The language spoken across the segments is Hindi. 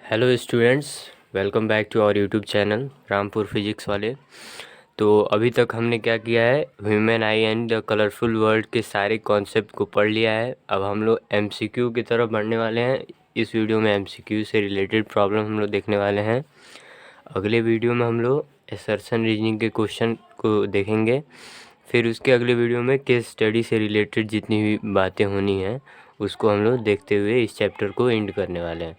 Hello students, welcome back to our YouTube channel Rampur Physics वाले। तो अभी तक हमने क्या किया है, human eye and the colourful world के सारे कॉन्सेप्ट को पढ़ लिया है। अब हम लोग एमसीक्यू की तरफ बढ़ने वाले हैं। इस वीडियो में एमसीक्यू से रिलेटेड प्रॉब्लम हम लोग देखने वाले हैं। अगले वीडियो में हम लोग असर्शन रीजनिंग के क्वेश्चन को देखेंगे। फिर उसके अगले वीडियो में केस स्टडी से रिलेटेड जितनी भी बातें होनी हैं उसको हम लोग देखते हुए इस चैप्टर को एंड करने वाले हैं।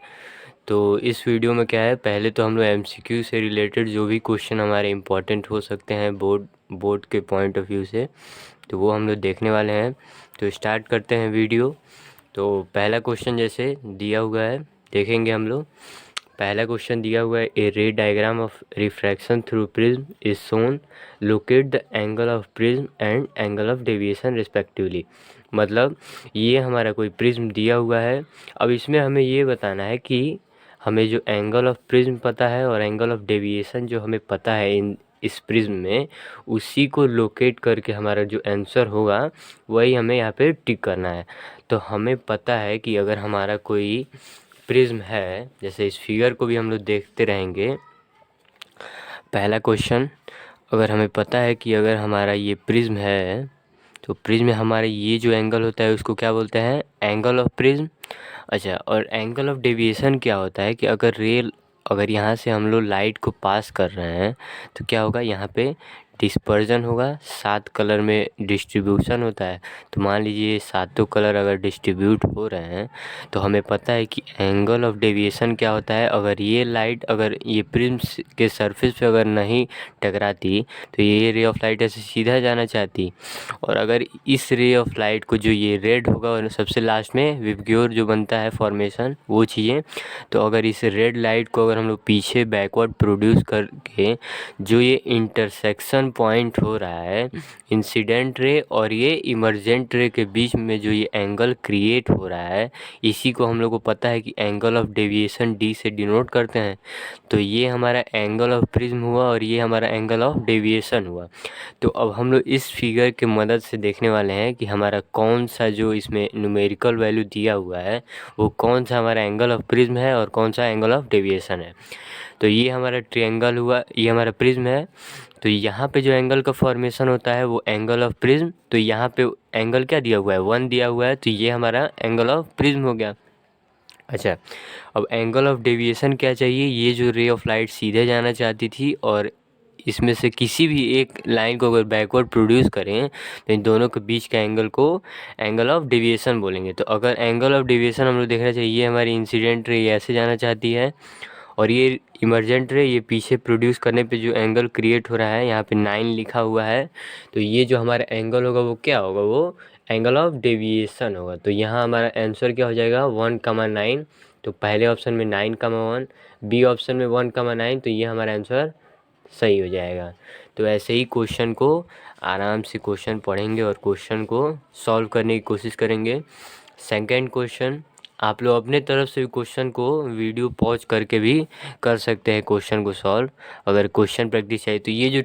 तो इस वीडियो में क्या है, पहले तो हम लोग एमसीक्यू से रिलेटेड जो भी क्वेश्चन हमारे इम्पोर्टेंट हो सकते हैं बोर्ड के पॉइंट ऑफ व्यू से, तो वो हम लोग देखने वाले हैं। तो स्टार्ट करते हैं वीडियो। तो पहला क्वेश्चन जैसे दिया हुआ है देखेंगे हम लोग। पहला क्वेश्चन दिया हुआ है, a ray diagram of refraction through prism is shown, locate the angle of prism and angle of deviation respectively. मतलब ये हमारा कोई प्रिज्म दिया हुआ है। अब इसमें हमें ये बताना है कि हमें जो एंगल ऑफ प्रिज्म पता है और एंगल ऑफ डेविएशन जो हमें पता है इस प्रिज्म में, उसी को लोकेट करके हमारा जो आंसर होगा वही हमें यहाँ पे टिक करना है। तो हमें पता है कि अगर हमारा कोई प्रिज्म है, जैसे इस फिगर को भी हम लोग देखते रहेंगे। पहला क्वेश्चन, अगर हमें पता है कि अगर हमारा ये प्रिज्म है तो प्रिज्म में हमारे ये जो एंगल होता है उसको क्या बोलते हैं, एंगल ऑफ प्रिज्म। अच्छा, और एंगल ऑफ डेविएशन क्या होता है कि अगर यहाँ से हम लोग लाइट को पास कर रहे हैं तो क्या होगा, यहाँ पे डिस्पर्जन होगा, 7 कलर में डिस्ट्रीब्यूशन होता है। तो मान लीजिए सातों कलर अगर डिस्ट्रीब्यूट हो रहे हैं तो हमें पता है कि एंगल ऑफ डेविएशन क्या होता है। अगर ये लाइट अगर ये प्रिज्म के सरफेस पे अगर नहीं टकराती तो ये रे ऑफ लाइट ऐसे सीधा जाना चाहती, और अगर इस रे ऑफ लाइट को जो ये रेड होगा और सबसे लास्ट में विबग्योर जो बनता है फॉर्मेशन वो चाहिए, तो अगर इस रेड लाइट को अगर हम लोग पीछे बैकवर्ड प्रोड्यूस करके जो ये इंटरसेक्शन पॉइंट हो रहा है इंसिडेंट रे और ये इमर्जेंट रे के बीच में जो ये एंगल क्रिएट हो रहा है, इसी को हम लोग को पता है कि एंगल ऑफ डेविएशन डी से डिनोट करते हैं। तो ये हमारा एंगल ऑफ प्रिज्म हुआ और ये हमारा एंगल ऑफ डेविएशन हुआ। तो अब हम लोग इस फिगर के मदद से देखने वाले हैं कि हमारा कौन सा जो इसमें न्यूमेरिकल वैल्यू दिया हुआ है वो कौन सा हमारा एंगल ऑफ प्रिज्म है और कौन सा एंगल ऑफ डेविएशन है। तो ये हमारा ट्रायंगल हुआ, ये हमारा प्रिज्म है। तो यहाँ पे जो एंगल का फॉर्मेशन होता है वो एंगल ऑफ प्रिज्म। तो यहाँ पे एंगल क्या दिया हुआ है, 1 दिया हुआ है, तो ये हमारा एंगल ऑफ प्रिज्म हो गया। अच्छा, अब एंगल ऑफ डेविएशन क्या चाहिए, ये जो रे ऑफ लाइट सीधे जाना चाहती थी और इसमें से किसी भी एक लाइन को अगर बैकवर्ड प्रोड्यूस करें तो इन दोनों के बीच का एंगल को एंगल ऑफ डेविएशन बोलेंगे। तो अगर एंगल ऑफ डेविएशन हम लोग देखना चाहिए, ये हमारी इंसिडेंट रे ऐसे जाना चाहती है और ये इमर्जेंट रे ये पीछे प्रोड्यूस करने पे जो एंगल क्रिएट हो रहा है यहाँ पे 9 लिखा हुआ है। तो ये जो हमारा एंगल होगा वो क्या होगा, वो एंगल ऑफ डेविएशन होगा। तो यहाँ हमारा आंसर क्या हो जाएगा, 1,9। तो पहले ऑप्शन में 9,1, बी ऑप्शन में 1,9, तो ये हमारा आंसर सही हो जाएगा। तो ऐसे ही क्वेश्चन को आराम से क्वेश्चन पढ़ेंगे और क्वेश्चन को सॉल्व करने की कोशिश करेंगे। सेकंड क्वेश्चन, आप लोग अपने तरफ से भी क्वेश्चन को वीडियो पॉज करके भी कर सकते हैं क्वेश्चन को सॉल्व, अगर क्वेश्चन प्रैक्टिस चाहिए। तो ये जो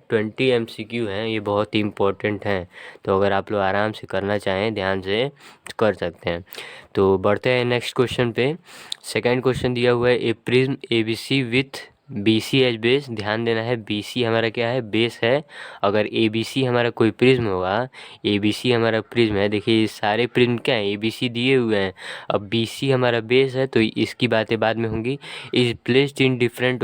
20 MCQ हैं ये बहुत ही इंपॉर्टेंट हैं, तो अगर आप लोग आराम से करना चाहें ध्यान से तो कर सकते हैं। तो बढ़ते हैं नेक्स्ट क्वेश्चन पे। सेकंड क्वेश्चन दिया हुआ है, a prism ABC with BC as base. ध्यान देना है, BC हमारा क्या है, बेस है। अगर ABC हमारा कोई प्रिज्म होगा, ABC हमारा प्रिज्म है, देखिए ये सारे प्रिज्म क्या है, ABC दिए हुए हैं। अब BC हमारा बेस है तो इसकी बातें बाद में होंगी। Is placed in different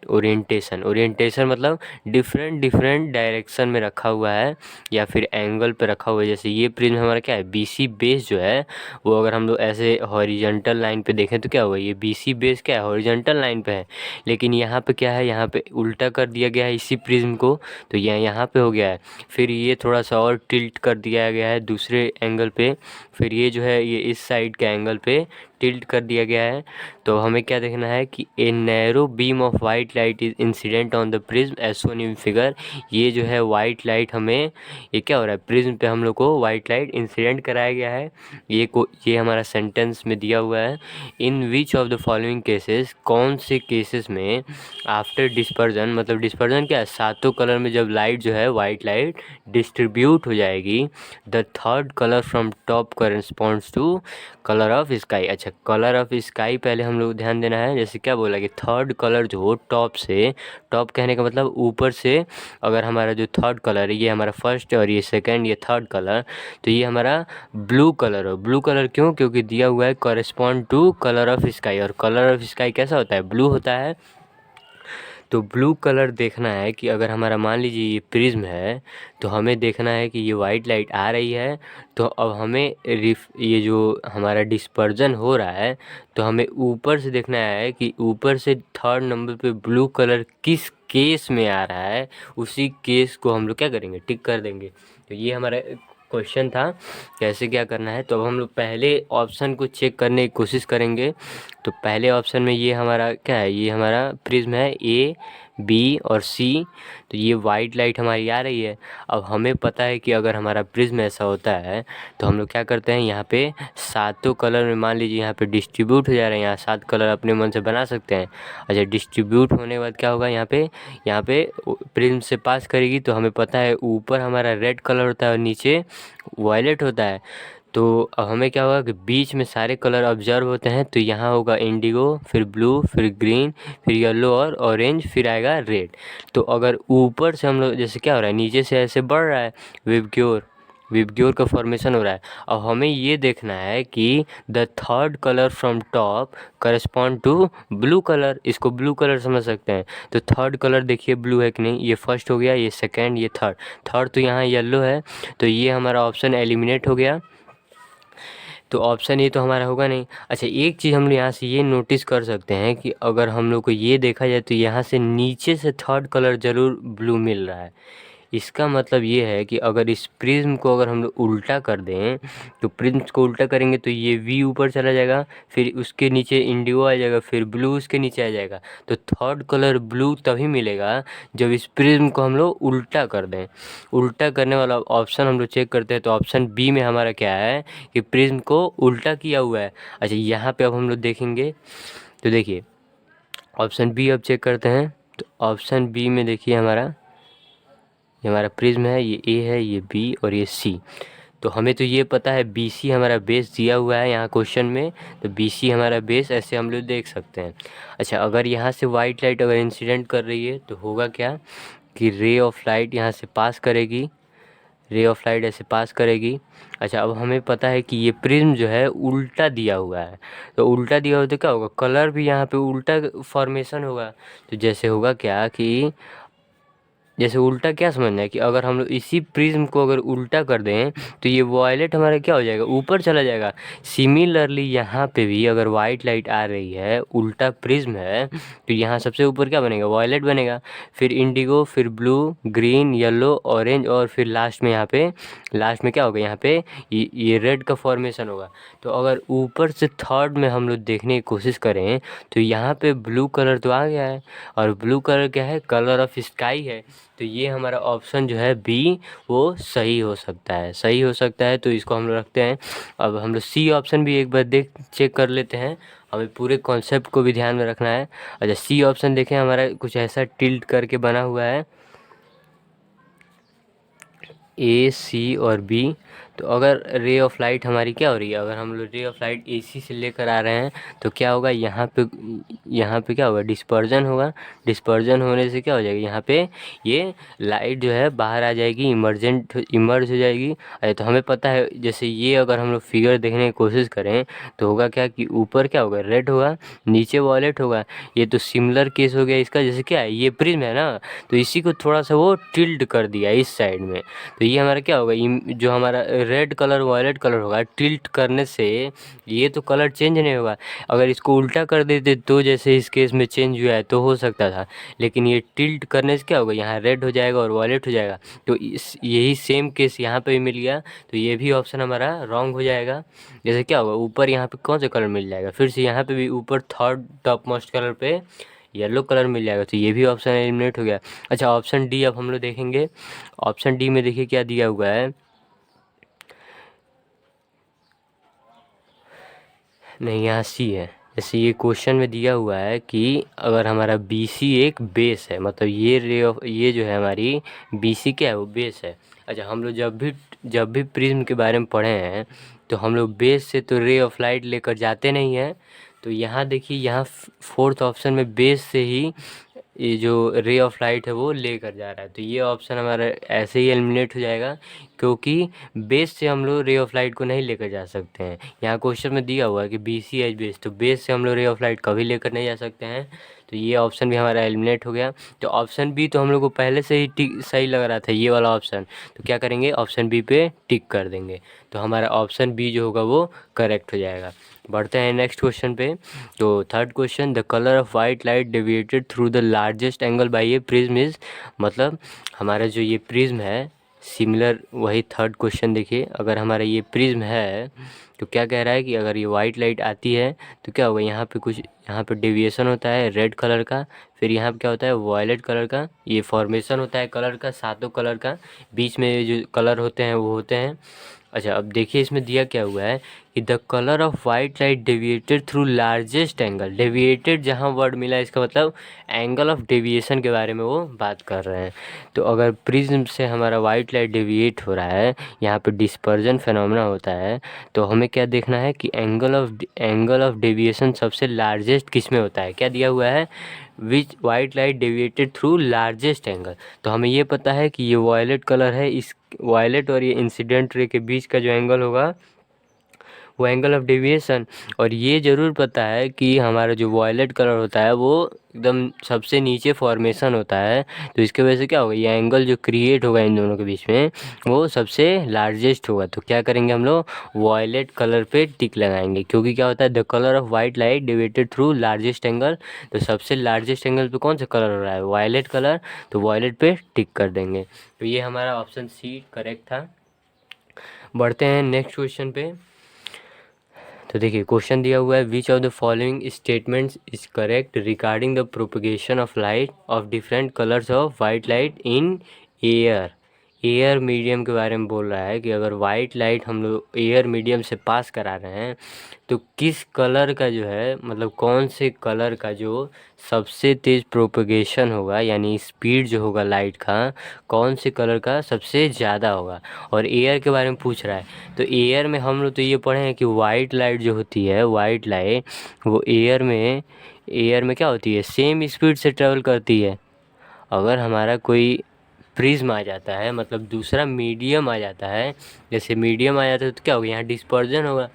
orientation मतलब डिफरेंट डायरेक्शन में रखा हुआ है या फिर एंगल पे रखा हुआ है। जैसे ये प्रिज्म हमारा क्या है, BC बेस जो है वो अगर हम लोग ऐसे हॉरिजॉन्टल लाइन पे देखें तो क्या हुआ, ये BC बेस क्या है, हॉरिजॉन्टल लाइन पे है। लेकिन यहाँ पे क्या है, यहाँ पे उल्टा कर दिया गया है इसी प्रिज्म को, तो यहाँ पे हो गया है। फिर ये थोड़ा सा और टिल्ट कर दिया गया है दूसरे एंगल पे, फिर ये जो है ये इस साइड के एंगल पे टिल्ट कर दिया गया है। तो हमें क्या देखना है कि a narrow beam of white light is incident on the prism as shown in figure. ये जो है वाइट लाइट हमें, ये क्या हो रहा है, प्रिज्म पे हम लोग को वाइट लाइट इंसिडेंट कराया गया है। ये हमारा सेंटेंस में दिया हुआ है। In which of the following cases, कौन से केसेस में आफ्टर डिस्पर्जन, मतलब डिस्पर्जन क्या है, सातों कलर में जब लाइट जो है वाइट लाइट डिस्ट्रीब्यूट हो जाएगी, the third colour from top corresponds to colour of sky. अच्छा, अच्छा, कलर ऑफ स्काई पहले हम लोग ध्यान देना है। जैसे क्या बोला कि थर्ड कलर जो हो टॉप से, टॉप कहने का मतलब ऊपर से, अगर हमारा जो थर्ड कलर है, ये हमारा फर्स्ट और ये सेकंड, ये थर्ड कलर, तो ये हमारा ब्लू कलर हो। ब्लू कलर क्यों? क्योंकि दिया हुआ है correspond to colour of sky, और कलर ऑफ स्काई कैसा होता है? ब्लू होता है। तो ब्लू कलर देखना है कि अगर हमारा मान लीजिए ये प्रिज्म है, तो हमें देखना है कि ये वाइट लाइट आ रही है, तो अब हमें ये जो हमारा डिस्पर्जन हो रहा है, तो हमें ऊपर से देखना है कि ऊपर से थर्ड नंबर पे ब्लू कलर किस केस में आ रहा है, उसी केस को हम लोग क्या करेंगे? टिक कर देंगे। तो ये हमारा क्वेश्चन था कैसे क्या करना है। तो अब हम लोग पहले ऑप्शन को चेक करने की कोशिश करेंगे। तो पहले ऑप्शन में ये हमारा क्या है? ये हमारा प्रिज्म है ए, बी और सी। तो ये वाइट लाइट हमारी आ रही है। अब हमें पता है कि अगर हमारा प्रिज्म ऐसा होता है, तो हम लोग क्या करते हैं, यहाँ पे सातों कलर में मान लीजिए यहाँ पे डिस्ट्रीब्यूट हो जा रहे हैं। यहाँ 7 कलर अपने मन से बना सकते हैं। अच्छा, डिस्ट्रीब्यूट होने के बाद क्या होगा? यहाँ पे प्रिज्म से पास करेगी, तो हमें पता है ऊपर हमारा रेड कलर होता है और नीचे वायलेट होता है। तो अब हमें क्या होगा कि बीच में सारे कलर ऑब्जर्व होते हैं। तो यहाँ होगा इंडिगो, फिर ब्लू, फिर ग्रीन, फिर येलो और ऑरेंज, फिर आएगा रेड। तो अगर ऊपर से हम लोग, जैसे क्या हो रहा है, नीचे से ऐसे बढ़ रहा है, विबग्योर का फॉर्मेशन हो रहा है। अब हमें ये देखना है कि the third colour from top correspond to blue colour. इसको ब्लू कलर समझ सकते हैं। तो थर्ड कलर देखिए ब्लू है कि नहीं? ये फर्स्ट हो गया, ये सेकेंड, ये थर्ड। थर्ड तो यहाँ येलो है, तो ये हमारा ऑप्शन एलिमिनेट हो गया। तो ऑप्शन ए तो हमारा होगा नहीं। अच्छा, एक चीज़ हम लोग यहाँ से ये नोटिस कर सकते हैं कि अगर हम लोग को ये देखा जाए, तो यहाँ से नीचे से थर्ड कलर ज़रूर ब्लू मिल रहा है। इसका मतलब ये है कि अगर इस प्रिज्म को अगर हम लोग उल्टा कर दें, तो प्रिज्म को उल्टा करेंगे तो ये वी ऊपर चला जाएगा, फिर उसके नीचे इंडिगो आ जाएगा, फिर ब्लू उसके नीचे आ जाएगा। तो थर्ड कलर ब्लू तभी मिलेगा जब इस प्रिज्म को हम लोग उल्टा कर दें। उल्टा करने वाला ऑप्शन हम लोग चेक करते हैं। तो ऑप्शन बी में हमारा क्या है कि प्रिज्म को उल्टा किया हुआ है। अच्छा, यहाँ पे अब हम लोग देखेंगे, तो देखिए ऑप्शन बी अब चेक करते हैं। तो ऑप्शन बी में देखिए हमारा प्रिज्म है, ये ए है, ये बी और ये सी। तो हमें तो ये पता है बी सी हमारा बेस दिया हुआ है यहाँ क्वेश्चन में। तो बी सी हमारा बेस, ऐसे हम लोग देख सकते हैं। अच्छा, अगर यहाँ से वाइट लाइट अगर इंसिडेंट कर रही है, तो होगा क्या कि रे ऑफ लाइट यहाँ से पास करेगी, रे ऑफ लाइट ऐसे पास करेगी। अच्छा, अब हमें पता है कि ये प्रिज्म जो है उल्टा दिया हुआ है। तो उल्टा दिया हुआ तो क्या होगा? कलर भी यहाँ पे उल्टा फॉर्मेशन होगा। तो जैसे होगा क्या कि जैसे उल्टा क्या समझना है कि अगर हम लोग इसी प्रिज्म को अगर उल्टा कर दें, तो ये वायलेट हमारा क्या हो जाएगा? ऊपर चला जाएगा। सिमिलरली यहाँ पे भी अगर वाइट लाइट आ रही है, उल्टा प्रिज्म है, तो यहाँ सबसे ऊपर क्या बनेगा? वायलेट बनेगा, फिर इंडिगो, फिर ब्लू, ग्रीन, येलो, ऑरेंज, और फिर लास्ट में क्या होगा? यहाँ पे ये रेड का फॉर्मेशन होगा। तो अगर ऊपर से थर्ड में हम लोग देखने की कोशिश करें, तो यहाँ पे ब्लू कलर तो आ गया है, और ब्लू कलर क्या है? कलर ऑफ स्काई है। तो ये हमारा ऑप्शन जो है बी, वो सही हो सकता है। तो इसको हम लोग रखते हैं। अब हम लोग सी ऑप्शन भी एक बार चेक कर लेते हैं। हमें पूरे कॉन्सेप्ट को भी ध्यान में रखना है। अच्छा, सी ऑप्शन देखें, हमारा कुछ ऐसा टिल्ट करके बना हुआ है, ए, सी और बी। तो अगर रे ऑफ लाइट हमारी क्या हो रही है, अगर हम लोग रे ऑफ लाइट एसी से लेकर आ रहे हैं, तो क्या होगा? यहाँ पे क्या होगा? डिस्पर्जन होगा। डिस्पर्जन होने से क्या हो जाएगा? यहाँ पे ये लाइट जो है बाहर आ जाएगी, इमर्ज हो जाएगी। अरे, तो हमें पता है, जैसे ये अगर हम लोग फिगर देखने की कोशिश करें, तो होगा क्या कि ऊपर क्या होगा? रेड होगा, नीचे वॉयलेट होगा। ये तो सिमिलर केस हो गया इसका। जैसे क्या है, ये प्रिज्म है ना, तो इसी को थोड़ा सा वो टिल्ट कर दिया इस साइड में। तो ये हमारा क्या होगा? जो हमारा रेड कलर वायलेट कलर होगा, टिल्ट करने से ये तो कलर चेंज नहीं होगा। अगर इसको उल्टा कर देते, तो जैसे इस केस में चेंज हुआ है, तो हो सकता था। लेकिन ये टिल्ट करने से क्या होगा? यहाँ रेड हो जाएगा और वायलेट हो जाएगा। तो यही सेम केस यहाँ पे भी मिल गया। तो ये भी ऑप्शन हमारा रॉन्ग हो जाएगा। जैसे क्या होगा? ऊपर यहाँ पे कौन सा कलर मिल जाएगा? फिर से यहाँ पे भी ऊपर थर्ड टॉप मोस्ट कलर पे येलो कलर मिल जाएगा। तो ये भी ऑप्शन एलिमिनेट हो गया। अच्छा, ऑप्शन डी अब हम लोग देखेंगे। ऑप्शन डी में देखिए क्या दिया हुआ है। नहीं, यहाँ सी है। जैसे ये क्वेश्चन में दिया हुआ है कि अगर हमारा बी सी एक बेस है, मतलब ये जो है हमारी बी सी क्या है? वो बेस है। अच्छा, हम लोग जब भी प्रिज्म के बारे में पढ़े हैं, तो हम लोग बेस से तो रे ऑफ लाइट लेकर जाते नहीं हैं। तो यहाँ देखिए, यहाँ फोर्थ ऑप्शन में बेस से ही ये जो रे ऑफ लाइट है वो लेकर जा रहा है। तो ये ऑप्शन हमारा ऐसे ही एलिमिनेट हो जाएगा, क्योंकि बेस से हम लोग रे ऑफ लाइट को नहीं लेकर जा सकते हैं। यहाँ क्वेश्चन में दिया हुआ है कि बी सी एच बेस, तो बेस से हम लोग रे ऑफ लाइट कभी लेकर नहीं जा सकते हैं। तो ये ऑप्शन भी हमारा एलिमिनेट हो गया। तो ऑप्शन बी तो हम लोग को पहले से ही टिक सही लग रहा था, ये वाला ऑप्शन। तो क्या करेंगे, ऑप्शन बी पे टिक कर देंगे। तो हमारा ऑप्शन बी जो होगा वो करेक्ट हो जाएगा। बढ़ते हैं नेक्स्ट क्वेश्चन पे। तो third question, the colour of white light deviated through the largest angle by A prism is, मतलब हमारा जो ये प्रिज्म है, सिमिलर वही थर्ड क्वेश्चन देखिए, अगर हमारा ये प्रिज्म है तो क्या कह रहा है कि अगर ये वाइट लाइट आती है तो क्या होगा, यहाँ पे कुछ, यहाँ पे डेविएशन होता है रेड कलर का, फिर यहाँ पे क्या होता है वायलेट कलर का, ये फॉर्मेशन होता है कलर का, सातों कलर का, बीच में जो कलर होते हैं वो होते हैं। अच्छा, अब देखिए इसमें दिया क्या हुआ है कि the colour of white light deviated through largest angle. Deviated जहाँ वर्ड मिला, इसका मतलब एंगल ऑफ डेविएशन के बारे में वो बात कर रहे हैं। तो अगर प्रिज्म से हमारा वाइट लाइट डेविएट हो रहा है, यहाँ पे डिस्पर्जन फेनोमेना होता है, तो हमें क्या देखना है कि एंगल ऑफ डेविएशन सबसे लार्जेस्ट किस में होता है। क्या दिया हुआ है, which white light deviated through largest angle. तो हमें ये पता है कि ये वायलेट कलर है, इस वायलेट और ये इंसिडेंट रे के बीच का जो एंगल होगा वो एंगल ऑफ डेविएशन। और ये ज़रूर पता है कि हमारा जो वायलेट कलर होता है वो एकदम सबसे नीचे फॉर्मेशन होता है। तो इसके वजह से क्या होगा, ये एंगल जो क्रिएट होगा इन दोनों के बीच में वो सबसे लार्जेस्ट होगा। तो क्या करेंगे हम लोग, वायलेट कलर पे टिक लगाएंगे, क्योंकि क्या होता है the colour of white light divided through largest angle. तो सबसे लार्जेस्ट एंगल पे कौन सा कलर हो रहा है, वायलेट कलर, तो वायलेट पे टिक कर देंगे। तो ये हमारा ऑप्शन सी करेक्ट था। बढ़ते हैं नेक्स्ट क्वेश्चन पे। तो देखिए क्वेश्चन दिया हुआ है, विच of the following statements is correct regarding the propagation of light of different colours of white light in air. Air medium के बारे में बोल रहा है कि अगर वाइट लाइट हम लोग एयर मीडियम से पास करा रहे हैं तो किस कलर का जो है, मतलब कौन से कलर का जो सबसे तेज़ प्रोपगेशन होगा, यानी स्पीड जो होगा लाइट का, कौन से कलर का सबसे ज़्यादा होगा। और एयर के बारे में पूछ रहा है। तो एयर में हम लोग तो ये पढ़े हैं कि वाइट लाइट जो होती है, वाइट लाइट वो एयर में क्या होती है, सेम स्पीड से ट्रेवल करती है। अगर हमारा कोई प्रिज्म आ जाता है, मतलब दूसरा मीडियम आ जाता है, जैसे मीडियम आ जाता है तो क्या होगा, यहाँ डिस्पर्जन होगा,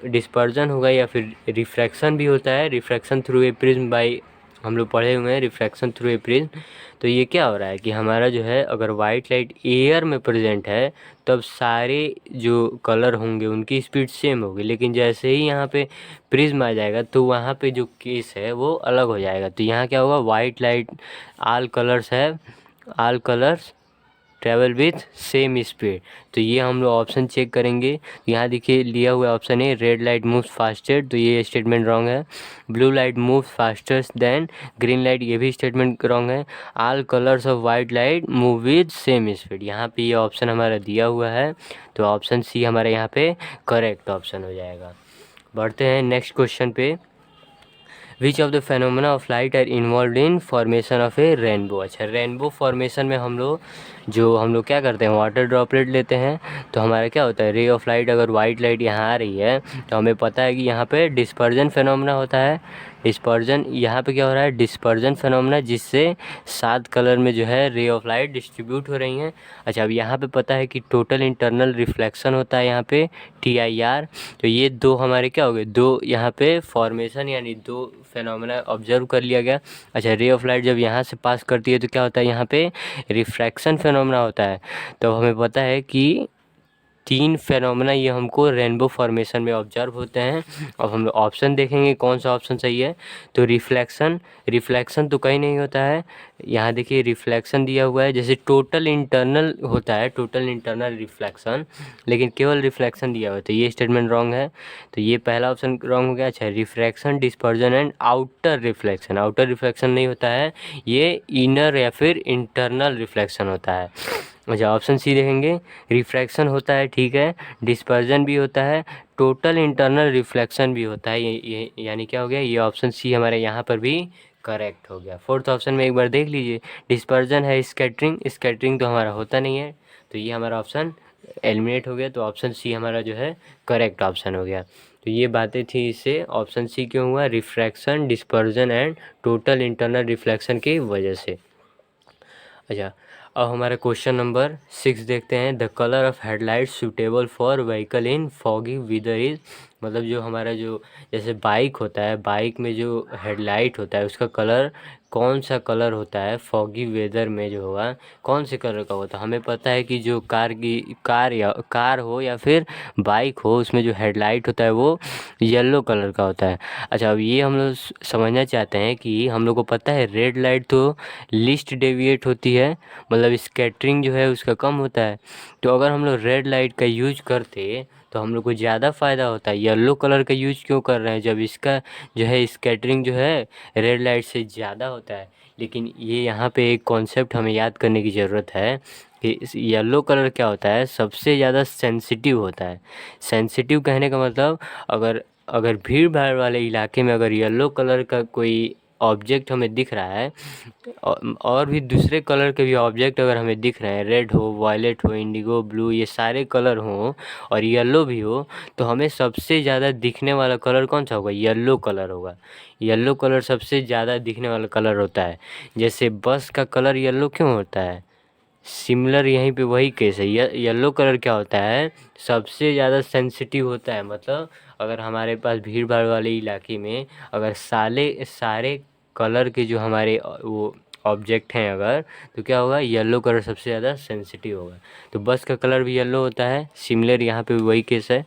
डिस्पर्जन होगा, या फिर रिफ्रैक्शन भी होता है, refraction through a prism by, हम लोग पढ़े हुए हैं रिफ्रैक्शन थ्रू ए प्रिज्म। तो ये क्या हो रहा है कि हमारा जो है, अगर वाइट लाइट एयर में प्रेजेंट है तब सारे जो कलर होंगे उनकी स्पीड सेम होगी, लेकिन जैसे ही यहाँ पे प्रिज्म आ जाएगा तो वहाँ पे जो केस है वो अलग हो जाएगा। तो यहाँ क्या होगा, white light all colours travel with same speed. तो ये हम लोग ऑप्शन चेक करेंगे। यहाँ देखिए लिया हुआ ऑप्शन है, रेड लाइट मूव्स फास्टर, तो ये स्टेटमेंट रॉन्ग है। Blue light moves faster than green light, ये भी स्टेटमेंट रॉन्ग है। All colours of white light move with same speed, यहाँ पे ये ऑप्शन हमारा दिया हुआ है। तो ऑप्शन सी हमारा यहाँ पे करेक्ट ऑप्शन हो जाएगा। बढ़ते हैं नेक्स्ट क्वेश्चन पे। Which of the phenomena of light are involve in formation of a rainbow. अच्छा, रेनबो फॉर्मेशन में हम लोग क्या करते हैं, वाटर ड्रॉपलेट लेते हैं। तो हमारा क्या होता है, रे ऑफ लाइट, अगर वाइट लाइट यहाँ आ रही है तो हमें पता है कि यहाँ पे डिस्पर्जन फेनोमेना होता है। डिस्पर्जन, यहाँ पे क्या हो रहा है, डिस्पर्जन फेनोमेना, जिससे 7 कलर में जो है रे ऑफ लाइट डिस्ट्रीब्यूट हो रही हैं। अच्छा, अब यहाँ पे पता है कि टोटल इंटरनल रिफ्लेक्शन होता है यहाँ पे TIR। तो ये दो हमारे क्या हो गए, दो यहाँ पे फॉर्मेशन यानी दो फेनोमेना ऑब्जर्व कर लिया गया। अच्छा, रे ऑफ लाइट जब यहाँ से पास करती है तो क्या होता है, यहाँ पे रिफ्रैक्शन फेनोमेना होता है। तो हमें पता है कि 3 फेनोमेना ये हमको रेनबो फॉर्मेशन में ऑब्जर्व होते हैं। अब हम लोग ऑप्शन देखेंगे कौन सा ऑप्शन सही है। तो रिफ्लेक्शन तो कहीं नहीं होता है। यहाँ देखिए रिफ्लेक्शन दिया हुआ है, जैसे टोटल इंटरनल होता है, टोटल इंटरनल रिफ्लेक्शन, लेकिन केवल रिफ्लेक्शन दिया हुआ है, तो ये स्टेटमेंट रॉन्ग है। तो ये पहला ऑप्शन रॉन्ग हो गया। अच्छा, refraction, dispersion and outer reflection नहीं होता है, ये इनर या फिर इंटरनल रिफ्लेक्शन होता है। अच्छा, ऑप्शन सी देखेंगे, रिफ्रैक्शन होता है, ठीक है, डिस्पर्जन भी होता है, टोटल इंटरनल रिफ्लेक्शन भी होता है। ये यानी क्या हो गया, ये ऑप्शन सी हमारे यहाँ पर भी करेक्ट हो गया। फोर्थ ऑप्शन में एक बार देख लीजिए, डिस्पर्जन है, स्कैटरिंग तो हमारा होता नहीं है, तो ये हमारा ऑप्शन एलिमिनेट हो गया, तो ऑप्शन सी हमारा जो है करेक्ट ऑप्शन हो गया। तो ये बातें थी, इससे ऑप्शन सी क्यों हुआ, refraction, dispersion and total internal reflection की वजह से। अच्छा, अब हमारा क्वेश्चन नंबर 6 देखते हैं। The colour of headlight suitable for vehicle in foggy weather is, मतलब जो हमारा जो जैसे बाइक होता है, बाइक में जो हेडलाइट होता है उसका कलर कौन सा कलर होता है फॉगी वेदर में, जो होगा कौन से कलर का होता है। हमें पता है कि जो कार हो या फिर बाइक हो, उसमें जो हेडलाइट होता है वो येलो कलर का होता है। अच्छा, अब ये हम लोग समझना चाहते हैं कि हम लोग को पता है रेड लाइट तो लीस्ट डेविएट होती है, मतलब स्कैटरिंग जो है उसका कम होता है। तो अगर हम लोग रेड लाइट का यूज करते तो हम लोग को ज़्यादा फ़ायदा होता है। येलो कलर का यूज क्यों कर रहे हैं जब इसका जो है स्कैटरिंग जो है रेड लाइट से ज़्यादा होता है। लेकिन ये यहाँ पे एक कॉन्सेप्ट हमें याद करने की ज़रूरत है कि इस येलो कलर क्या होता है, सबसे ज़्यादा सेंसिटिव होता है। सेंसिटिव कहने का मतलब अगर अगर भीड़ भाड़ वाले इलाके में अगर येलो कलर का कोई ऑब्जेक्ट हमें दिख रहा है, और भी दूसरे कलर के भी ऑब्जेक्ट अगर हमें दिख रहे हैं, रेड हो, वायलेट हो, इंडिगो, ब्लू, ये सारे कलर हों और येलो भी हो, तो हमें सबसे ज़्यादा दिखने वाला कलर कौन सा होगा, येलो कलर होगा। येलो कलर सबसे ज़्यादा दिखने वाला कलर होता है। जैसे बस का कलर येलो क्यों होता है, सिमिलर यहीं पे वही केस है। येलो कलर क्या होता है, सबसे ज़्यादा सेंसिटिव होता है। मतलब अगर हमारे पास भीड़ भाड़ वाले इलाके में अगर सारे कलर के जो हमारे वो ऑब्जेक्ट हैं अगर, तो क्या होगा, येलो कलर सबसे ज़्यादा सेंसिटिव होगा। तो बस का कलर भी येलो होता है, सिमिलर यहाँ पे भी वही केस है।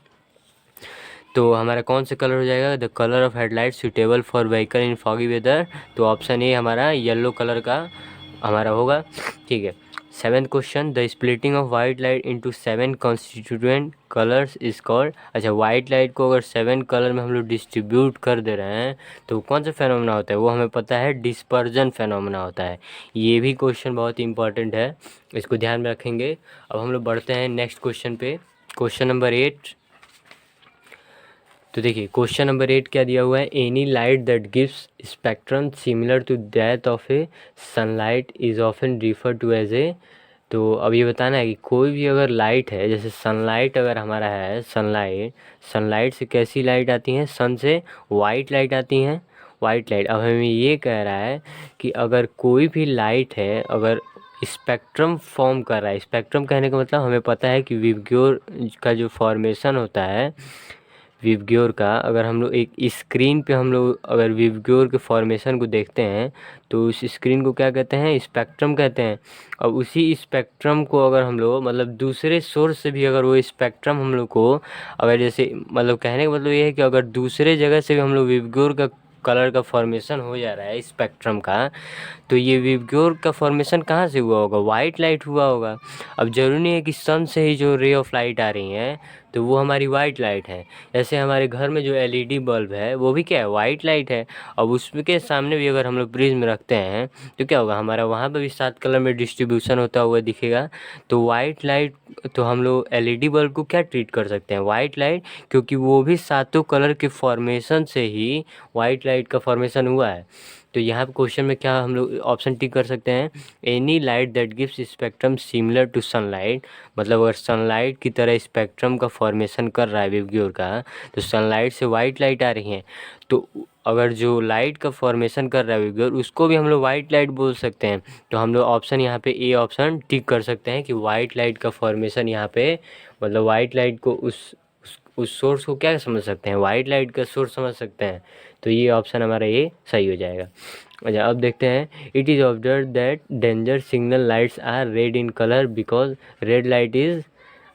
तो हमारा कौन सा कलर हो जाएगा, the colour of headlight suitable for vehicle in foggy weather, तो ऑप्शन ए हमारा येलो कलर का हमारा होगा। ठीक है, 7th question, the splitting of white light into 7 constituent colours is called. अच्छा, वाइट लाइट को अगर 7 कलर में हम लोग डिस्ट्रीब्यूट कर दे रहे हैं तो कौन सा फेनोमेना होता है, वो हमें पता है डिस्पर्जन फेनोमेना होता है। ये भी क्वेश्चन बहुत इंपॉर्टेंट है, इसको ध्यान में रखेंगे। अब हम लोग बढ़ते हैं नेक्स्ट क्वेश्चन पे, क्वेश्चन नंबर 8। तो देखिए क्वेश्चन नंबर 8 क्या दिया हुआ है, any light that gives spectrum similar to that of a sunlight is often refer to as a. तो अब ये बताना है कि कोई भी अगर लाइट है, जैसे सनलाइट अगर हमारा है, सनलाइट से कैसी लाइट आती हैं, सन से वाइट लाइट आती हैं, वाइट लाइट। अब हमें ये कह रहा है कि अगर कोई भी लाइट है अगर स्पेक्ट्रम फॉर्म कर रहा है, स्पेक्ट्रम कहने का मतलब हमें पता है कि विबग्योर का जो फॉर्मेशन होता है, विबग्योर का, अगर हम लोग एक स्क्रीन पे हम लोग अगर विबग्योर के फॉर्मेशन को देखते हैं तो उस स्क्रीन को क्या कहते हैं, स्पेक्ट्रम कहते हैं। अब उसी स्पेक्ट्रम को अगर हम लोग मतलब दूसरे सोर्स से भी अगर वो स्पेक्ट्रम हम लोग को अगर जैसे मतलब कहने का मतलब ये है कि अगर दूसरे जगह से भी हम लोग विबग्योर का कलर का फॉर्मेशन हो जा रहा है स्पेक्ट्रम का, तो ये विबग्योर का फॉर्मेशन कहाँ से हुआ होगा, वाइट लाइट हुआ होगा। अब ज़रूरी नहीं है कि सन से ही जो रे ऑफ लाइट आ रही हैं तो वो हमारी वाइट लाइट है। जैसे हमारे घर में जो एलईडी बल्ब है वो भी क्या है, वाइट लाइट है। अब उसके सामने भी अगर हम लोग प्रिज्म रखते हैं तो क्या होगा, हमारा वहाँ पर भी 7 कलर में डिस्ट्रीब्यूशन होता हुआ दिखेगा। तो वाइट लाइट, तो हम लोग एलईडी बल्ब को क्या ट्रीट कर सकते हैं, वाइट लाइट, क्योंकि वो भी सातों कलर के फॉर्मेशन से ही वाइट लाइट का फॉर्मेशन हुआ है। तो यहाँ पे क्वेश्चन में क्या हम लोग ऑप्शन टिक कर सकते हैं, any light that gives spectrum similar to sunlight, मतलब अगर सनलाइट की तरह स्पेक्ट्रम का फॉर्मेशन कर रहा है विबग्योर का, तो सनलाइट से वाइट लाइट आ रही है, तो अगर जो लाइट का फॉर्मेशन कर रहा है विबग्योर उसको भी हम लोग वाइट लाइट बोल सकते हैं। तो हम लोग ऑप्शन यहाँ पे ए ऑप्शन टिक कर सकते हैं कि वाइट लाइट का फॉर्मेशन यहाँ पे, मतलब वाइट लाइट को उस सोर्स को क्या समझ सकते हैं, वाइट लाइट का सोर्स समझ सकते हैं। तो ये ऑप्शन हमारा ये सही हो जाएगा। अच्छा, अब देखते हैं, it is observe that danger signal lights are red in colour because red light is.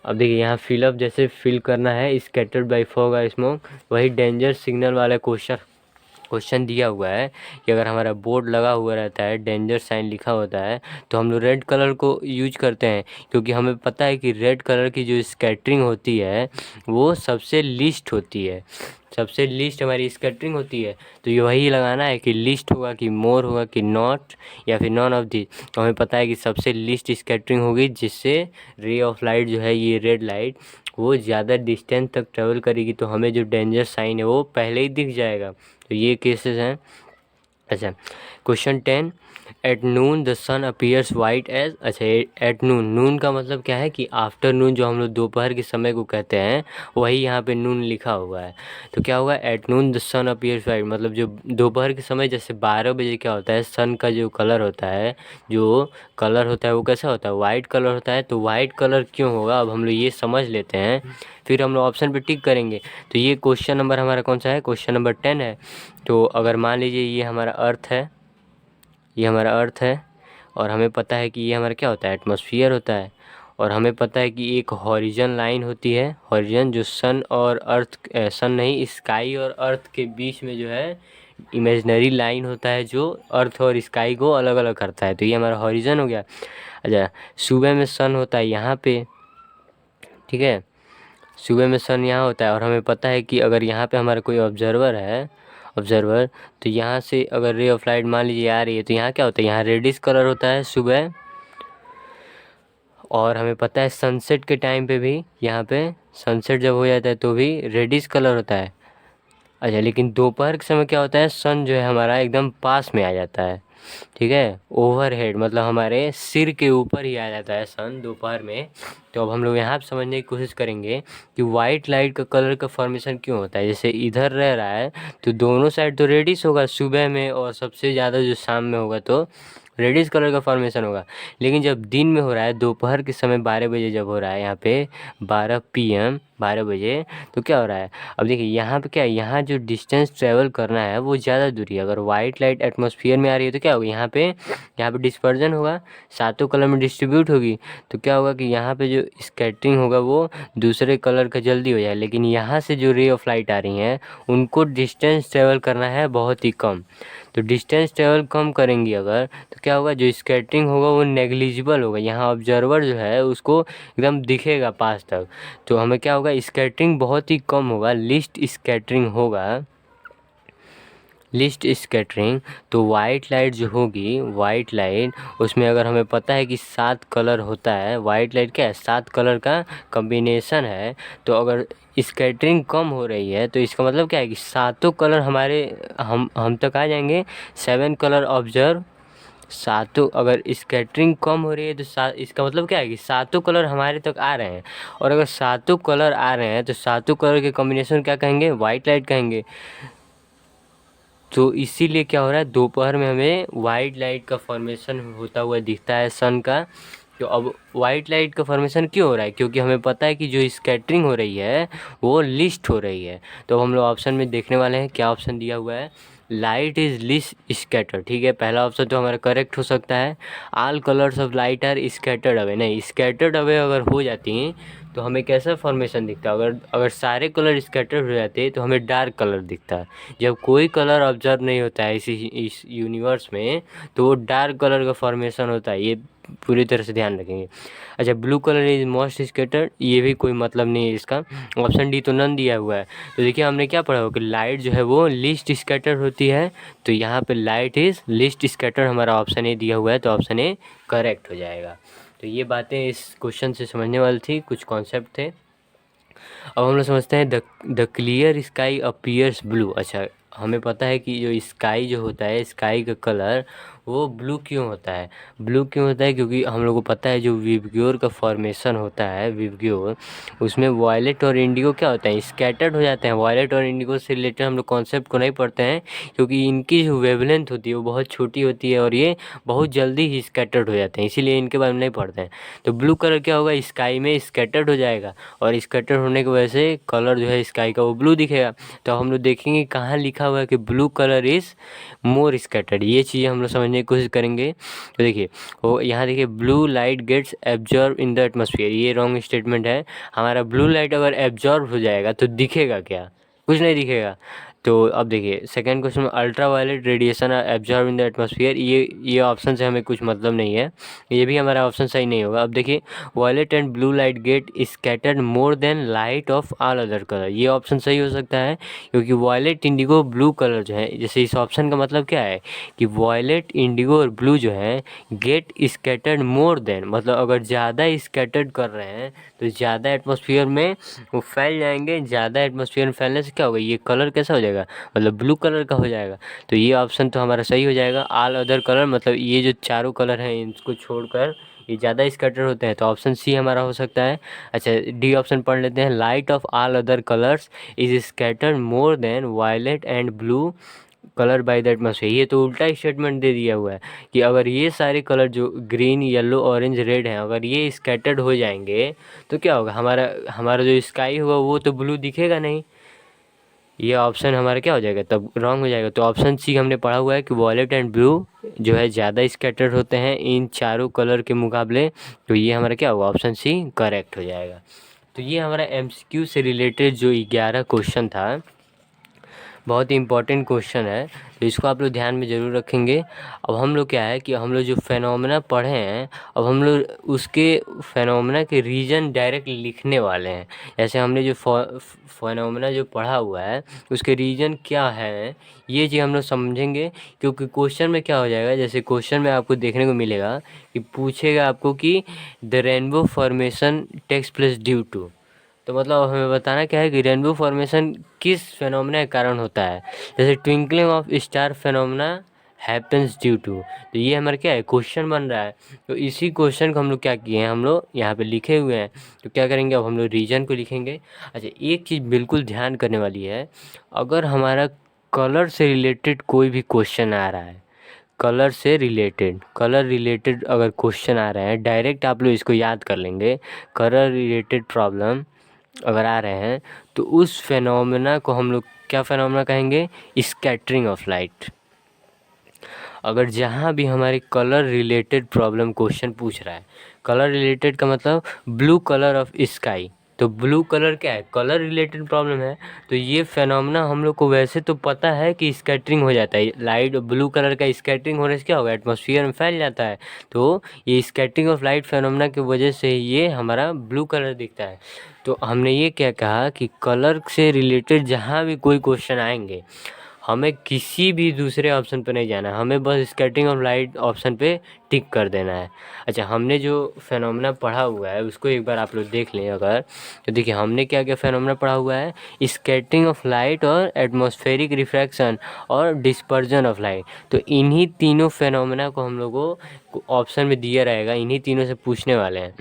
अब देखिए यहाँ फिलअप जैसे फिल करना है, स्कैटर्ड बाई फॉग और स्मोक, वही डेंजर सिग्नल वाला क्वेश्चन दिया हुआ है कि अगर हमारा बोर्ड लगा हुआ रहता है, डेंजर साइन लिखा होता है, तो हम लोग रेड कलर को यूज करते हैं, क्योंकि हमें पता है कि रेड कलर की जो स्कैटरिंग होती है वो सबसे लीस्ट होती है, सबसे लीस्ट हमारी स्कैटरिंग होती है। तो ये वही लगाना है कि लीस्ट होगा कि मोर होगा कि नॉट या फिर नॉन ऑफ दी। तो हमें पता है कि सबसे लीस्ट स्कैटरिंग होगी, जिससे रे ऑफ लाइट जो है ये रेड लाइट वो ज़्यादा डिस्टेंस तक ट्रेवल करेगी, तो हमें जो डेंजर साइन है वो पहले ही दिख जाएगा। तो ये केसेस हैं। अच्छा, question 10, at noon the sun appears white as. अच्छा, एट नून, नून का मतलब क्या है कि आफ्टरनून, जो हम लोग दोपहर के समय को कहते हैं, वही यहाँ पे नून लिखा हुआ है। तो क्या होगा, at noon the sun appears white, मतलब जो दोपहर के समय जैसे 12 बजे क्या होता है, सन का जो कलर होता है, वो कैसा होता है, वाइट कलर होता है। तो वाइट कलर क्यों होगा, अब हम लोग ये समझ लेते हैं, फिर हम लोग ऑप्शन पे टिक करेंगे। तो ये क्वेश्चन नंबर हमारा कौन सा है, क्वेश्चन नंबर 10 है। तो अगर मान लीजिए ये हमारा अर्थ है, और हमें पता है कि ये हमारा क्या होता है, एटमॉस्फेयर होता है। और हमें पता है कि एक हॉरिजन लाइन होती है, हॉरिजन जो सन और अर्थ, सन नहीं, स्काई और अर्थ के बीच में जो है इमेजिनरी लाइन होता है, जो अर्थ और स्काई को अलग अलग करता है। तो ये हमारा हॉरिजन हो गया। अच्छा, सुबह में सन होता है यहाँ पे, ठीक है, सुबह में सन यहाँ होता है। और हमें पता है कि अगर यहाँ पे हमारा कोई ऑब्जर्वर, तो यहाँ से अगर रे ऑफ लाइट मान लीजिए आ रही है, तो यहाँ क्या होता है, यहाँ रेडिश कलर होता है सुबह। और हमें पता है सनसेट के टाइम पे भी, यहाँ पे सनसेट जब हो जाता है तो भी रेडिश कलर होता है। अच्छा, लेकिन दोपहर के समय क्या होता है, सन जो है हमारा एकदम पास में आ जाता है, ठीक है, ओवरहेड, मतलब हमारे सिर के ऊपर ही आ जाता है सन दोपहर में। तो अब हम लोग यहाँ पे समझने की कोशिश करेंगे कि वाइट लाइट का कलर का फॉर्मेशन क्यों होता है। जैसे इधर रह रहा है तो दोनों साइड तो रेडिश होगा सुबह में, और सबसे ज़्यादा जो शाम में होगा तो रेडिश कलर का फॉर्मेशन होगा। लेकिन जब दिन में हो रहा है, दोपहर के समय 12 बजे जब हो रहा है, यहाँ पे 12 PM 12 बजे, तो क्या हो रहा है, अब देखिए यहाँ पे क्या है, यहाँ जो डिस्टेंस ट्रेवल करना है वो ज़्यादा दूरी है। अगर वाइट लाइट एटमॉस्फेयर में आ रही है तो क्या होगा, यहाँ पे डिस्पर्जन होगा, सातों कलर में डिस्ट्रीब्यूट होगी। तो क्या होगा कि यहाँ पे जो स्कैटरिंग होगा वो दूसरे कलर का जल्दी हो जाए। लेकिन यहाँ से जो रे ऑफ लाइट आ रही हैं, उनको डिस्टेंस ट्रेवल करना है बहुत ही कम। तो डिस्टेंस ट्रेवल कम करेंगी अगर, तो क्या होगा, जो स्कैटरिंग होगा वो नेग्लिजिबल होगा। यहाँ ऑब्जर्वर जो है उसको एकदम दिखेगा पास तक। तो हमें क्या होगा, स्कैटरिंग बहुत ही कम होगा, लिस्ट स्कैटरिंग। तो वाइट लाइट जो होगी, वाइट लाइट, उसमें अगर हमें पता है कि 7 कलर होता है, वाइट लाइट क्या है, 7 कलर का कॉम्बिनेशन है। तो अगर स्कैटरिंग कम हो रही है तो इसका मतलब क्या है कि सातों कलर हमारे हम तक आ जाएंगे। 7 कलर ऑब्जर्व, सातों, अगर स्कैटरिंग कम हो रही है तो इसका मतलब क्या है कि सातों कलर हमारे तक आ रहे हैं। और अगर सातों कलर आ रहे हैं तो सातों कलर के कॉम्बिनेशन क्या कहेंगे, वाइट लाइट कहेंगे। तो इसीलिए क्या हो रहा है, दोपहर में हमें वाइट लाइट का फॉर्मेशन होता हुआ दिखता है सन का। तो अब वाइट लाइट का फॉर्मेशन क्यों हो रहा है, क्योंकि हमें पता है कि जो स्कैटरिंग हो रही है वो लिस्ट हो रही है। तो हम लोग ऑप्शन में देखने वाले हैं, क्या ऑप्शन दिया हुआ है, लाइट इज लिस्ट स्कैटर, ठीक है, पहला ऑप्शन तो हमारा करेक्ट हो सकता है। All colours of light are scattered away, नहीं, स्कैटर्ड अवे अगर हो जाती हैं तो हमें कैसा फॉर्मेशन दिखता है, अगर सारे कलर स्कैटर्ड हो जाते हैं तो हमें डार्क कलर दिखता है। जब कोई कलर ऑब्जर्व नहीं होता है इस यूनिवर्स में, तो वो डार्क कलर का फॉर्मेशन होता है, ये पूरी तरह से ध्यान रखेंगे। अच्छा, blue colour is most scattered, ये भी कोई मतलब नहीं है इसका, ऑप्शन डी तो नन दिया हुआ है। तो देखिए हमने क्या पढ़ा हो कि लाइट जो है वो लिस्ट स्कैटर्ड होती है। तो यहाँ पे लाइट इज लिस्ट स्कैटर्ड, हमारा ऑप्शन ए दिया हुआ है, तो ऑप्शन ए करेक्ट हो जाएगा। तो ये बातें इस क्वेश्चन से समझने वाली थी, कुछ कॉन्सेप्ट थे। अब हम लोग समझते हैं the clear sky appears blue. अच्छा, हमें पता है कि जो स्काई जो होता है, स्काई का कलर वो ब्लू क्यों होता है, क्योंकि हम लोग को पता है जो विबग्योर का फॉर्मेशन होता है, विबग्योर, उसमें वायलेट और इंडिगो क्या होता है, स्कैटर्ड हो जाते हैं। वायलेट और इंडिगो से रिलेटेड हम लोग कॉन्सेप्ट को नहीं पढ़ते हैं, क्योंकि इनकी जो वेवलेंथ होती है वो बहुत छोटी होती है और ये बहुत जल्दी ही स्कैटर्ड हो जाते हैं, इसीलिए इनके बारे में नहीं पढ़ते हैं। तो ब्लू कलर क्या होगा, स्काई में स्कैटर्ड हो जाएगा, और स्कैटर्ड होने की वजह से कलर जो है स्काई का वो ब्लू दिखेगा। तो हम लोग देखेंगे कहाँ लिखा हुआ है कि blue colour is more scattered, ये चीज़ें हम लोग समझने की कोशिश करेंगे। तो देखिए वो यहाँ देखिए, blue light gets absorb in the atmosphere, ये रॉन्ग स्टेटमेंट है। हमारा ब्लू लाइट अगर एब्जॉर्ब हो जाएगा तो दिखेगा क्या, कुछ नहीं दिखेगा। तो अब देखिए सेकंड क्वेश्चन में, ultra violet radiation are absorb in the atmosphere, ये ऑप्शन से हमें कुछ मतलब नहीं है, ये भी हमारा ऑप्शन सही नहीं होगा। अब देखिए, violet and blue light get scattered more than light of all other colour, ये ऑप्शन सही हो सकता है, क्योंकि वायलेट, इंडिगो, ब्लू कलर जो है, जैसे इस ऑप्शन का मतलब क्या है कि वायलेट, इंडिगो और ब्लू जो है गेट स्कैटर्ड मोर देन, मतलब अगर ज़्यादा स्कैटर्ड कर रहे हैं तो ज़्यादा एटमॉस्फेयर में वो फैल जाएंगे। ज़्यादा एटमॉस्फेयर में फैलने से क्या होगा, ये कलर कैसा हो जाएगा, जाएगा, मतलब ब्लू कलर का हो जाएगा। तो ये ऑप्शन तो हमारा सही हो जाएगा। ऑल अदर कलर मतलब ये जो चारों कलर हैं इनको छोड़कर ये ज़्यादा स्कैटर होते हैं, तो ऑप्शन सी हमारा हो सकता है। अच्छा, डी ऑप्शन पढ़ लेते हैं। Light of all other colours is scattered more than violet and blue colour by the atmosphere. ये तो उल्टा स्टेटमेंट दे दिया हुआ है कि अगर ये सारे कलर जो ग्रीन, येलो, ऑरेंज, रेड हैं, अगर ये स्कैटर्ड हो जाएंगे तो क्या होगा, हमारा हमारा जो स्काई होगा वो तो ब्लू दिखेगा नहीं। ये ऑप्शन हमारा क्या हो जाएगा, तब रॉन्ग हो जाएगा। तो ऑप्शन सी हमने पढ़ा हुआ है कि वॉयलेट एंड ब्लू जो है ज़्यादा स्कैटर्ड होते हैं इन चारों कलर के मुकाबले। तो ये हमारा क्या होगा, ऑप्शन सी करेक्ट हो जाएगा। तो ये हमारा एमसीक्यू से रिलेटेड जो 11 क्वेश्चन था, बहुत ही इंपॉर्टेंट क्वेश्चन है, तो इसको आप लोग ध्यान में ज़रूर रखेंगे। अब हम लोग क्या है कि हम लोग जो फेनोमेना पढ़े हैं, अब हम लोग उसके फेनोमेना के रीजन डायरेक्ट लिखने वाले हैं। जैसे हमने जो फेनोमेना जो पढ़ा हुआ है उसके रीजन क्या है, ये चीज़ हम लोग समझेंगे। क्योंकि क्वेश्चन में क्या हो जाएगा, जैसे क्वेश्चन में आपको देखने को मिलेगा कि पूछेगा आपको कि the rainbow formation takes place due to, तो मतलब हमें बताना क्या है कि रेनबो फॉर्मेशन किस फेनोमेना के कारण होता है। जैसे twinkling of star phenomena happens due to, तो ये हमारा क्या है, क्वेश्चन बन रहा है। तो इसी क्वेश्चन को हम लोग क्या किए हैं, हम लोग यहाँ पे लिखे हुए हैं। तो क्या करेंगे, अब हम लोग रीजन को लिखेंगे। अच्छा, एक चीज़ बिल्कुल ध्यान करने वाली है, अगर हमारा कलर से रिलेटेड कोई भी क्वेश्चन आ रहा है, कलर रिलेटेड अगर क्वेश्चन आ रहे हैं, डायरेक्ट आप लोग इसको याद कर लेंगे। कलर रिलेटेड प्रॉब्लम अगर आ रहे हैं तो उस फेनोमेना को हम लोग क्या फेनोमेना कहेंगे, स्कैटरिंग ऑफ लाइट। अगर जहाँ भी हमारे कलर रिलेटेड प्रॉब्लम क्वेश्चन पूछ रहा है, कलर रिलेटेड का मतलब ब्लू कलर ऑफ स्काई, तो ब्लू कलर क्या है, कलर रिलेटेड प्रॉब्लम है। तो ये फेनोमेना हम लोग को वैसे तो पता है कि स्कैटरिंग हो जाता है, लाइट ब्लू कलर का स्कैटरिंग होने से क्या होगा, एटमॉस्फेयर में फैल जाता है। तो ये स्कैटरिंग ऑफ लाइट फेनोमेना की वजह से ये हमारा ब्लू कलर दिखता है। तो हमने ये क्या कहा कि कलर से रिलेटेड जहाँ भी कोई क्वेश्चन आएंगे, हमें किसी भी दूसरे ऑप्शन पे नहीं जाना है, हमें बस स्कैटरिंग ऑफ लाइट ऑप्शन पे टिक कर देना है। अच्छा, हमने जो फेनोमेना पढ़ा हुआ है उसको एक बार आप लोग देख लें अगर, तो देखिए हमने क्या क्या फेनोमेना पढ़ा हुआ है, स्कैटरिंग ऑफ लाइट और एटमॉस्फेरिक रिफ्रैक्शन और डिस्पर्जन ऑफ लाइट। तो इन्हीं तीनों फेनोमेना को हम लोगों को ऑप्शन में दिया रहेगा, इन्हीं तीनों से पूछने वाले हैं।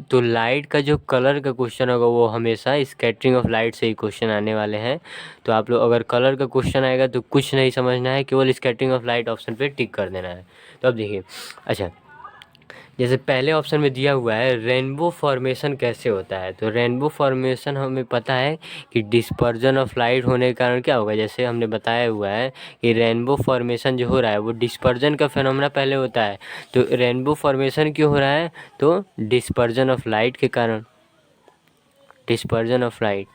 तो लाइट का जो कलर का क्वेश्चन होगा वो हमेशा स्कैटरिंग ऑफ लाइट से ही क्वेश्चन आने वाले हैं। तो आप लोग अगर कलर का क्वेश्चन आएगा तो कुछ नहीं समझना है, केवल स्कैटरिंग ऑफ लाइट ऑप्शन पे टिक कर देना है। तो अब देखिए, अच्छा जैसे पहले ऑप्शन में दिया हुआ है रेनबो फॉर्मेशन कैसे होता है, तो रेनबो फॉर्मेशन हमें पता है कि डिस्पर्जन ऑफ लाइट होने के कारण क्या होगा। जैसे हमने बताया हुआ है कि रेनबो फॉर्मेशन जो हो रहा है वो डिस्पर्जन का फेनोमेना पहले होता है। तो रेनबो फॉर्मेशन क्यों हो रहा है, तो डिस्पर्जन ऑफ लाइट के कारण, dispersion of light.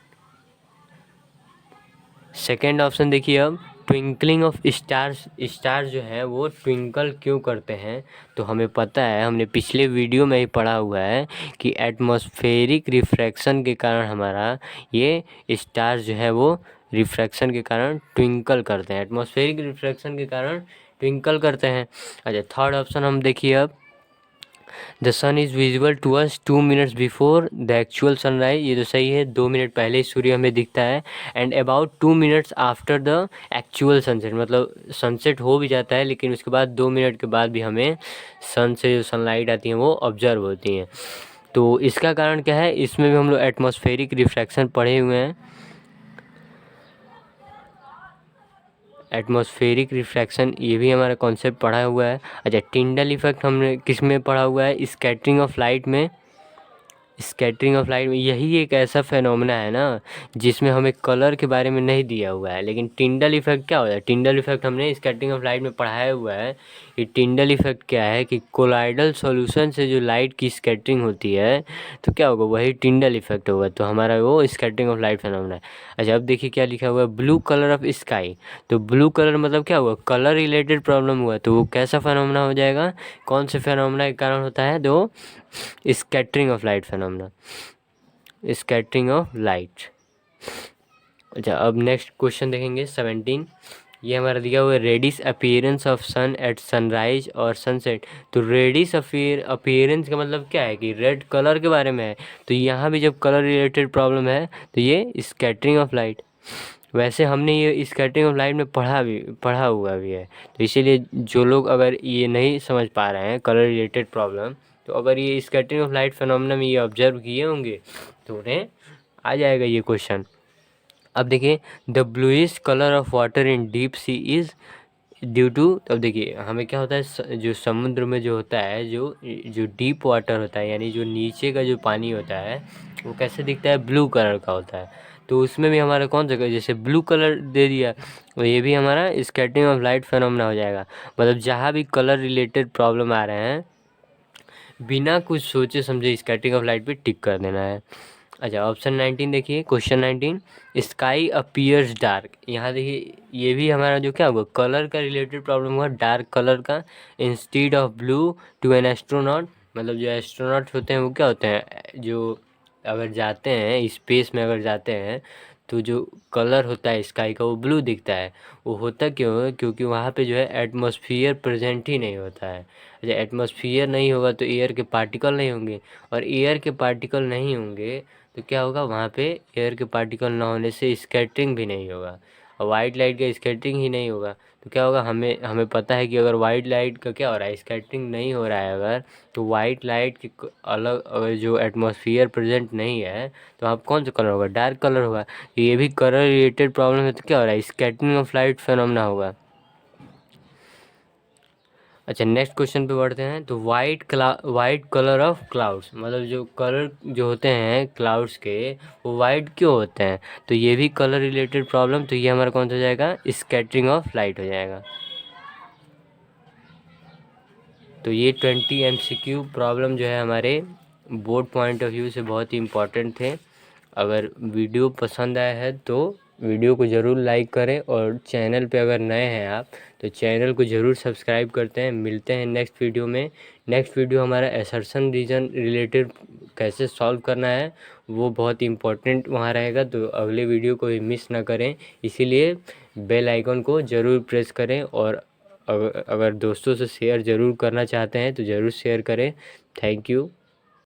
Second option देखिए, अब ट्विंकलिंग ऑफ स्टार्स जो है वो ट्विंकल क्यों करते हैं, तो हमें पता है, हमने पिछले वीडियो में ही पढ़ा हुआ है कि एटमॉस्फेरिक रिफ्रैक्शन के कारण हमारा ये स्टार्स जो है वो रिफ्रैक्शन के कारण ट्विंकल करते हैं, एटमॉस्फेरिक रिफ्रैक्शन के कारण ट्विंकल करते हैं। अच्छा, थर्ड ऑप्शन हम देखिए, अब the sun is visible to us 2 minutes before the actual sunrise, ये तो सही है, 2 मिनट पहले ही सूर्य हमें दिखता है। And about 2 minutes after the actual sunset, मतलब सनसेट हो भी जाता है लेकिन उसके बाद 2 मिनट के बाद भी हमें सन से जो सनलाइट आती है वो ऑब्जर्व होती हैं। तो इसका कारण क्या है, इसमें भी हम लोग एटमॉस्फेरिक रिफ्रैक्शन पढ़े हुए हैं, एटमॉस्फेरिक रिफ्रैक्शन ये भी हमारा कॉन्सेप्ट पढ़ा हुआ है। अच्छा, टिंडल इफेक्ट हमने किस में पढ़ा हुआ है, स्कैटरिंग ऑफ लाइट में। स्कैटरिंग ऑफ लाइट में यही एक ऐसा फेनोमेना है ना जिसमें हमें कलर के बारे में नहीं दिया हुआ है, लेकिन टिंडल इफेक्ट क्या होता है, टिंडल इफेक्ट हमने स्कैटरिंग ऑफ लाइट में पढ़ाया हुआ है कि टिंडल इफेक्ट क्या है कि कोलाइडल सॉल्यूशन से जो लाइट की स्कैटरिंग होती है तो क्या होगा, वही टिंडल इफेक्ट होगा, तो हमारा वो स्कैटरिंग ऑफ लाइट फेनोमेना है। अच्छा, अब देखिए क्या लिखा हुआ है, ब्लू कलर ऑफ स्काई, तो ब्लू कलर मतलब क्या हुआ, कलर रिलेटेड प्रॉब्लम हुआ, तो वो कैसा फेनोमेना हो जाएगा, कौन से फेनोमेना के कारण होता है, तो scattering of light phenomena, scattering of light. अच्छा, अब नेक्स्ट क्वेश्चन देखेंगे 17, ये हमारा दिया हुआ है reddish appearance of sun at sunrise और सनसेट। तो रेडिश अपीयरेंस का मतलब क्या है कि रेड कलर के बारे में है, तो यहाँ भी जब कलर रिलेटेड प्रॉब्लम है तो ये स्कैटरिंग ऑफ लाइट। वैसे हमने ये स्कैटरिंग ऑफ लाइट में पढ़ा हुआ भी है। तो इसीलिए जो लोग अगर ये नहीं समझ पा रहे हैं कलर रिलेटेड प्रॉब्लम, तो अगर ये स्कैटरिंग ऑफ लाइट फिनोमेना में ये ऑब्जर्व किए होंगे तो उन्हें आ जाएगा ये क्वेश्चन। अब देखिए, the bluish colour of water in deep sea is due to. तब देखिए हमें क्या होता है, जो समुद्र में जो होता है, जो डीप वाटर होता है, यानी जो नीचे का जो पानी होता है, वो कैसे दिखता है, ब्लू कलर का होता है। तो उसमें भी हमारा कौन सा, जैसे ब्लू कलर दे दिया, तो ये भी हमारा स्कैटरिंग ऑफ लाइट फिनोमेना हो जाएगा। मतलब जहाँ भी कलर रिलेटेड प्रॉब्लम आ रहे हैं, बिना कुछ सोचे समझे स्कैटरिंग ऑफ लाइट पे टिक कर देना है। अच्छा, ऑप्शन 19 देखिए, क्वेश्चन 19, स्काई अपीयर्स डार्क। यहाँ देखिए ये भी हमारा जो क्या होगा, कलर का रिलेटेड प्रॉब्लम हुआ, डार्क कलर का, instead of blue to an astronaut. मतलब जो एस्ट्रोनॉट होते हैं वो क्या होते हैं, जो अगर जाते हैं स्पेस में, अगर जाते हैं तो जो कलर होता है स्काई का वो ब्लू दिखता है। वो होता क्यों है, क्योंकि वहाँ पे जो है एटमॉस्फेयर प्रेजेंट ही नहीं होता है। अच्छा, एटमॉस्फेयर नहीं होगा तो एयर के पार्टिकल नहीं होंगे, और एयर के पार्टिकल नहीं होंगे तो क्या होगा, वहाँ पे एयर के पार्टिकल ना होने से स्कैटरिंग भी नहीं होगा, और वाइट लाइट का स्कैटरिंग ही नहीं होगा तो क्या होगा, हमें पता है कि अगर वाइट लाइट का क्या हो रहा है, स्कैटरिंग नहीं हो रहा है अगर, तो वाइट लाइट के अलग अगर जो एटमॉस्फेयर प्रेजेंट नहीं है तो आप कौन सा कलर होगा, डार्क कलर होगा। ये भी कलर रिलेटेड प्रॉब्लम है तो क्या हो रहा है, स्कैटरिंग ऑफ लाइट फिनोमेना होगा। अच्छा, नेक्स्ट क्वेश्चन पे बढ़ते हैं। तो वाइट कलर ऑफ क्लाउड्स, मतलब जो कलर जो होते हैं क्लाउड्स के, वो वाइट क्यों होते हैं, तो ये भी कलर रिलेटेड प्रॉब्लम। तो ये हमारा कौन सा हो जाएगा, स्कैटरिंग ऑफ लाइट हो जाएगा। तो ये 20 MCQ प्रॉब्लम जो है हमारे बोर्ड पॉइंट ऑफ व्यू से बहुत ही इम्पोर्टेंट थे। अगर वीडियो पसंद आया है तो वीडियो को ज़रूर लाइक करें, और चैनल पे अगर नए हैं आप तो चैनल को ज़रूर सब्सक्राइब करते हैं। मिलते हैं नेक्स्ट वीडियो में। नेक्स्ट वीडियो हमारा असर्शन रीजन रिलेटेड कैसे सॉल्व करना है वो बहुत इम्पोर्टेंट वहाँ रहेगा, तो अगले वीडियो को भी मिस ना करें। इसीलिए बेल आइकन को ज़रूर प्रेस करें, और अगर दोस्तों से शेयर ज़रूर करना चाहते हैं तो ज़रूर शेयर करें। Thank you.